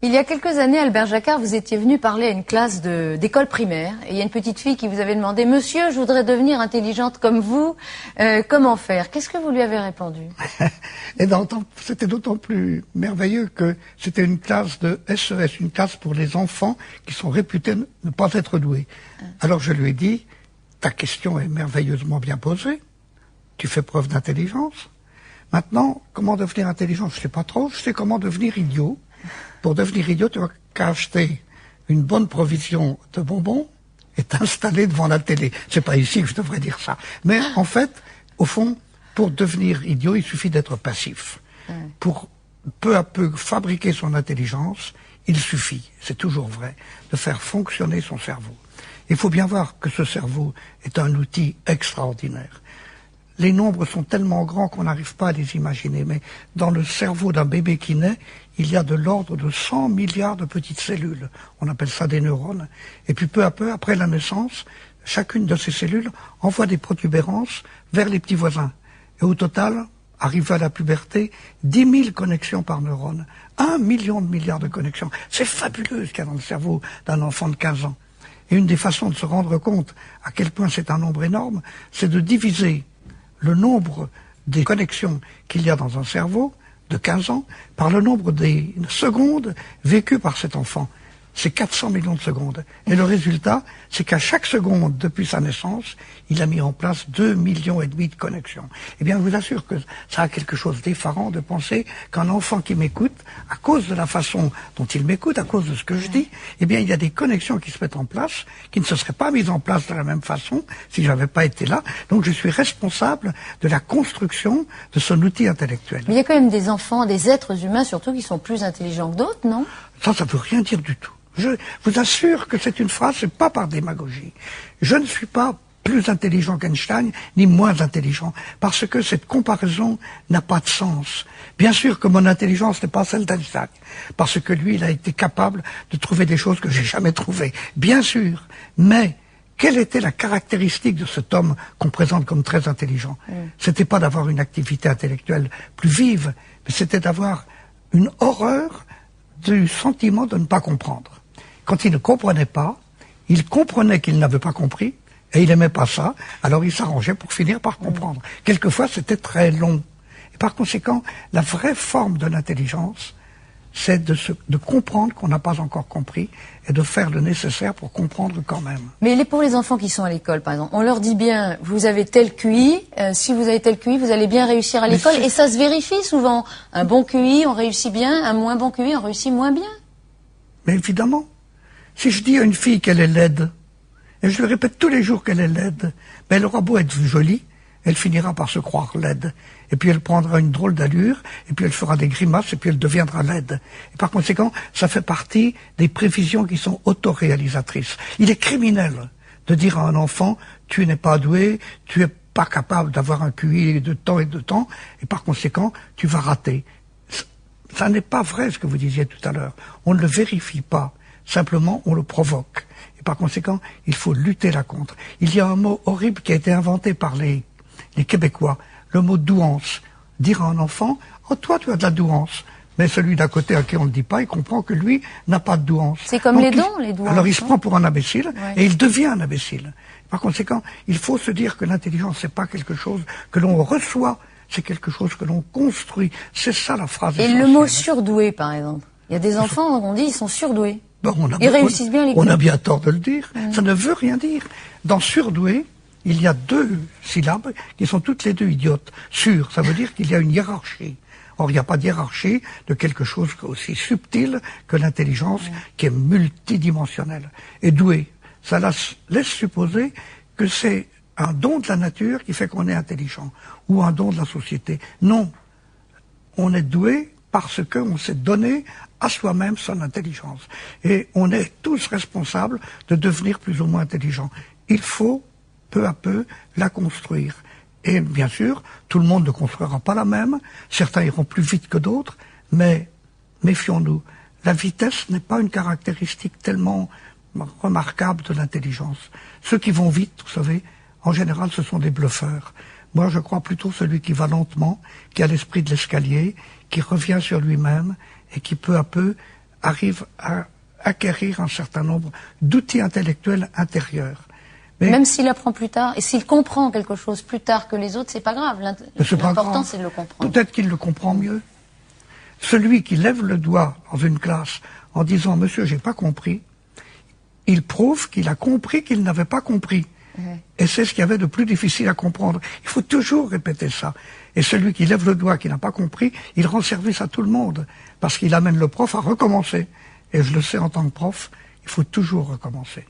Il y a quelques années, Albert Jacquard, vous étiez venu parler à une classe d'école primaire. Et il y a une petite fille qui vous avait demandé « Monsieur, je voudrais devenir intelligente comme vous, comment faire ?» Qu'est-ce que vous lui avez répondu? C'était d'autant plus merveilleux que c'était une classe de SES, une classe pour les enfants qui sont réputés ne pas être doués. Alors je lui ai dit « Ta question est merveilleusement bien posée, tu fais preuve d'intelligence. Maintenant, comment devenir intelligent? Je ne sais pas trop, je sais comment devenir idiot. Pour devenir idiot, tu n'as qu'à acheter une bonne provision de bonbons et t'installer devant la télé. C'est pas ici que je devrais dire ça. Mais en fait, au fond, pour devenir idiot, il suffit d'être passif. Pour peu à peu fabriquer son intelligence, il suffit, c'est toujours vrai, de faire fonctionner son cerveau. Il faut bien voir que ce cerveau est un outil extraordinaire. Les nombres sont tellement grands qu'on n'arrive pas à les imaginer, mais dans le cerveau d'un bébé qui naît, il y a de l'ordre de 100 milliards de petites cellules. On appelle ça des neurones. Et puis peu à peu, après la naissance, chacune de ces cellules envoie des protubérances vers les petits voisins. Et au total, arrivé à la puberté, 10 000 connexions par neurone. 1 million de milliards de connexions. C'est fabuleux ce qu'il y a dans le cerveau d'un enfant de 15 ans. Et une des façons de se rendre compte à quel point c'est un nombre énorme, c'est de diviser le nombre des connexions qu'il y a dans un cerveau de 15 ans par le nombre des secondes vécues par cet enfant. C'est 400 millions de secondes. Et le résultat, c'est qu'à chaque seconde, depuis sa naissance, il a mis en place 2,5 millions de connexions. Eh bien, je vous assure que ça a quelque chose d'effarant de penser qu'un enfant qui m'écoute, à cause de la façon dont il m'écoute, à cause de ce que je dis, eh bien, il y a des connexions qui se mettent en place, qui ne se seraient pas mises en place de la même façon si je n'avais pas été là. Donc, je suis responsable de la construction de son outil intellectuel. Mais il y a quand même des enfants, des êtres humains surtout, qui sont plus intelligents que d'autres, non? Ça veut rien dire du tout. Je vous assure que c'est une phrase, c'est pas par démagogie. Je ne suis pas plus intelligent qu'Einstein, ni moins intelligent, parce que cette comparaison n'a pas de sens. Bien sûr que mon intelligence n'est pas celle d'Einstein, parce que lui, il a été capable de trouver des choses que j'ai jamais trouvées. Bien sûr, mais quelle était la caractéristique de cet homme qu'on présente comme très intelligent? C'était pas d'avoir une activité intellectuelle plus vive, mais c'était d'avoir une horreur du sentiment de ne pas comprendre. Quand il ne comprenait pas, il comprenait qu'il n'avait pas compris, et il n'aimait pas ça, alors il s'arrangeait pour finir par comprendre. Quelquefois, c'était très long. Et par conséquent, la vraie forme de l'intelligence, c'est de comprendre qu'on n'a pas encore compris, et de faire le nécessaire pour comprendre quand même. Mais pour les enfants qui sont à l'école, par exemple, on leur dit bien, vous avez tel QI, si vous avez tel QI, vous allez bien réussir à l'école, et ça se vérifie souvent. Un bon QI, on réussit bien, un moins bon QI, on réussit moins bien. Mais évidemment. Si je dis à une fille qu'elle est laide, et je lui répète tous les jours qu'elle est laide, mais elle aura beau être jolie, elle finira par se croire laide. Et puis elle prendra une drôle d'allure, et puis elle fera des grimaces, et puis elle deviendra laide. Et par conséquent, ça fait partie des prévisions qui sont autoréalisatrices. Il est criminel de dire à un enfant, tu n'es pas doué, tu es pas capable d'avoir un QI de temps et de temps, et par conséquent, tu vas rater. Ça n'est pas vrai ce que vous disiez tout à l'heure. On ne le vérifie pas. Simplement, on le provoque. Et par conséquent, il faut lutter là contre. Il y a un mot horrible qui a été inventé par les Québécois, le mot douance. Dire à un enfant, « Oh, toi, tu as de la douance. » Mais celui d'à côté à qui on ne le dit pas, il comprend que lui n'a pas de douance. C'est comme les dons, les douances. Alors il se prend pour un imbécile, et il devient un imbécile. Par conséquent, il faut se dire que l'intelligence, c'est pas quelque chose que l'on reçoit, c'est quelque chose que l'on construit. C'est ça la phrase essentielle. Et le mot surdoué, par exemple. Il y a des enfants, on dit, ils sont surdoués. Ils réussissent bien l'école. On a bien tort de le dire. Ça ne veut rien dire. Dans surdoué, il y a 2 syllabes qui sont toutes les 2 idiotes. Sur, ça veut dire qu'il y a une hiérarchie. Or, il n'y a pas de hiérarchie de quelque chose aussi subtil que l'intelligence, qui est multidimensionnelle. Et doué, ça laisse supposer que c'est un don de la nature qui fait qu'on est intelligent, ou un don de la société. Non. On est doué parce qu'on s'est donné à soi-même son intelligence. Et on est tous responsables de devenir plus ou moins intelligents. Il faut, peu à peu, la construire. Et bien sûr, tout le monde ne construira pas la même. Certains iront plus vite que d'autres, mais méfions-nous. La vitesse n'est pas une caractéristique tellement remarquable de l'intelligence. Ceux qui vont vite, vous savez, en général, ce sont des bluffeurs. Moi, je crois plutôt celui qui va lentement, qui a l'esprit de l'escalier, qui revient sur lui-même et qui peu à peu arrive à acquérir un certain nombre d'outils intellectuels intérieurs. Mais même s'il apprend plus tard, et s'il comprend quelque chose plus tard que les autres, c'est pas grave. L'important, c'est de le comprendre. Peut-être qu'il le comprend mieux. Celui qui lève le doigt dans une classe en disant « Monsieur, j'ai pas compris », il prouve qu'il a compris qu'il n'avait pas compris. Et c'est ce qu'il y avait de plus difficile à comprendre. Il faut toujours répéter ça. Et celui qui lève le doigt, qui n'a pas compris, il rend service à tout le monde. Parce qu'il amène le prof à recommencer. Et je le sais en tant que prof, il faut toujours recommencer.